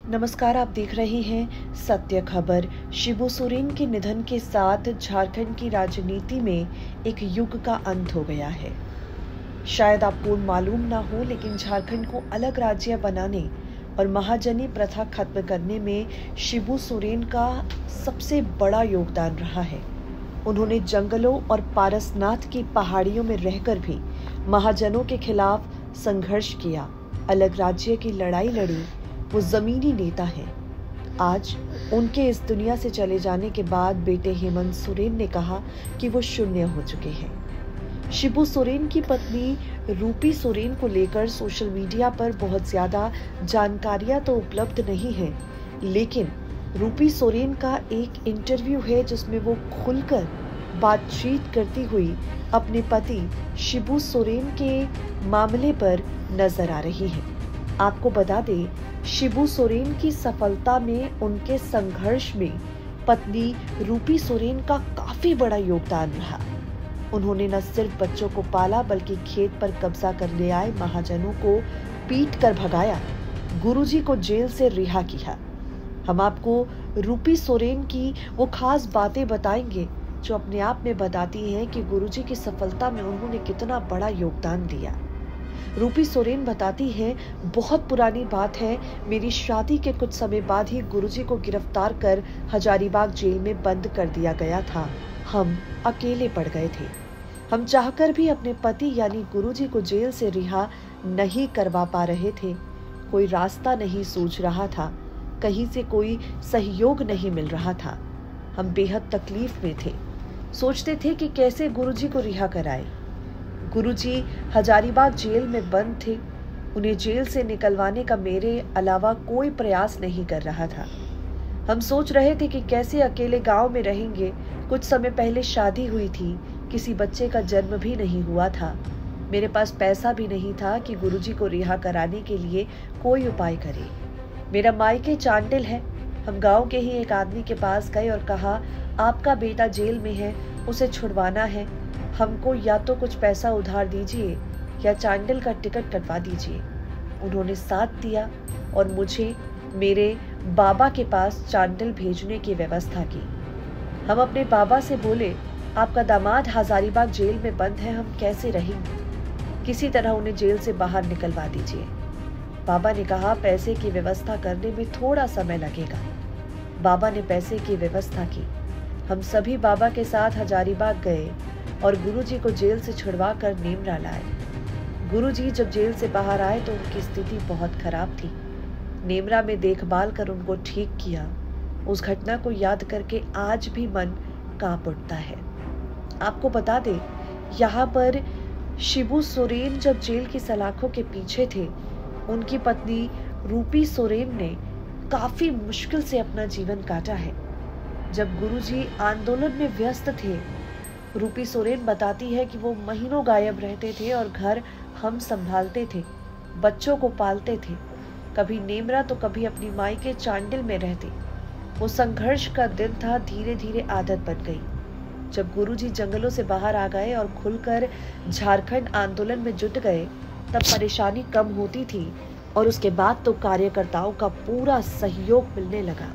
नमस्कार, आप देख रहे हैं सत्य खबर। शिबू सोरेन के निधन के साथ झारखंड की राजनीति में एक युग का अंत हो गया है। शायद आपको मालूम ना हो, लेकिन झारखंड को अलग राज्य बनाने और महाजनी प्रथा खत्म करने में शिबू सोरेन का सबसे बड़ा योगदान रहा है। उन्होंने जंगलों और पारसनाथ की पहाड़ियों में रहकर भी महाजनों के खिलाफ संघर्ष किया, अलग राज्य की लड़ाई लड़ी। वो जमीनी नेता हैं। आज उनके इस दुनिया से चले जाने के बाद बेटे हेमंत सोरेन ने कहा कि वो शून्य हो चुके हैं। शिबू सोरेन की पत्नी रूपी सोरेन को लेकर सोशल मीडिया पर बहुत ज्यादा जानकारियां तो उपलब्ध नहीं है, लेकिन रूपी सोरेन का एक इंटरव्यू है जिसमें वो खुलकर बातचीत करती हुई अपने पति शिबू सोरेन के मामले पर नजर आ रही है। आपको बता दें, शिबू सोरेन की सफलता में उनके संघर्ष में पत्नी रूपी सोरेन का काफी बड़ा योगदान रहा। उन्होंने न सिर्फ बच्चों को पाला, बल्कि खेत पर कब्जा करने आए महाजनों को पीट कर भगाया, गुरुजी को जेल से रिहा किया। हम आपको रूपी सोरेन की वो खास बातें बताएंगे जो अपने आप में बताती हैं कि गुरुजी की सफलता में उन्होंने कितना बड़ा योगदान दिया। रूपी सोरेन बताती है, बहुत पुरानी बात है, मेरी शादी के कुछ समय बाद ही गुरुजी को गिरफ्तार कर हजारीबाग जेल में बंद कर दिया गया था। हम अकेले पड़ गए थे। हम चाहकर भी अपने पति यानी गुरुजी को जेल से रिहा नहीं करवा पा रहे थे। कोई रास्ता नहीं सूझ रहा था, कहीं से कोई सहयोग नहीं मिल रहा था। हम बेहद तकलीफ में थे। सोचते थे कि कैसे गुरुजी को रिहा कराए। गुरुजी हजारीबाग जेल में बंद थे। उन्हें जेल से निकलवाने का मेरे अलावा कोई प्रयास नहीं कर रहा था। हम सोच रहे थे कि कैसे अकेले गांव में रहेंगे। कुछ समय पहले शादी हुई थी, किसी बच्चे का जन्म भी नहीं हुआ था। मेरे पास पैसा भी नहीं था कि गुरुजी को रिहा कराने के लिए कोई उपाय करे। मेरा मायके चांडिल है। हम गांव के ही एक आदमी के पास गए और कहा, आपका बेटा जेल में है, उसे छुड़वाना है, हमको या तो कुछ पैसा उधार दीजिए या चांडिल का टिकट कटवा दीजिए। उन्होंने साथ दिया और मुझे मेरे बाबा के पास चांडिल भेजने की व्यवस्था की। हम अपने बाबा से बोले, आपका दामाद हजारीबाग जेल में बंद है, हम कैसे रहेंगे? किसी तरह उन्हें जेल से बाहर निकलवा दीजिए। बाबा ने कहा, पैसे की व्यवस्था करने में थोड़ा समय लगेगा। बाबा ने पैसे की व्यवस्था की। हम सभी बाबा के साथ हजारीबाग गए और गुरुजी को जेल से छुड़वा कर नेमरा लाए। गुरुजी जब जेल से बाहर आए तो उनकी स्थिति बहुत खराब थी। नेमरा में देखभाल कर उनको ठीक किया। उस घटना को याद करके आज भी मन कांप उठता है। आपको बता दें, यहाँ पर शिबू सोरेन जब जेल की सलाखों के पीछे थे, उनकी पत्नी रूपी सोरेन ने काफी मुश्किल से अपना जीवन काटा है। जब गुरुजी आंदोलन में व्यस्त थे, रूपी सोरेन बताती है कि वो महीनों गायब रहते थे और घर हम संभालते थे, बच्चों को पालते थे, कभी नेमरा तो कभी अपनी माई के चांडिल में रहते। वो संघर्ष का दिन था, धीरे धीरे आदत बन गई। जब गुरुजी जंगलों से बाहर आ गए और खुलकर झारखंड आंदोलन में जुट गए, तब परेशानी कम होती थी और उसके बाद तो कार्यकर्ताओं का पूरा सहयोग मिलने लगा।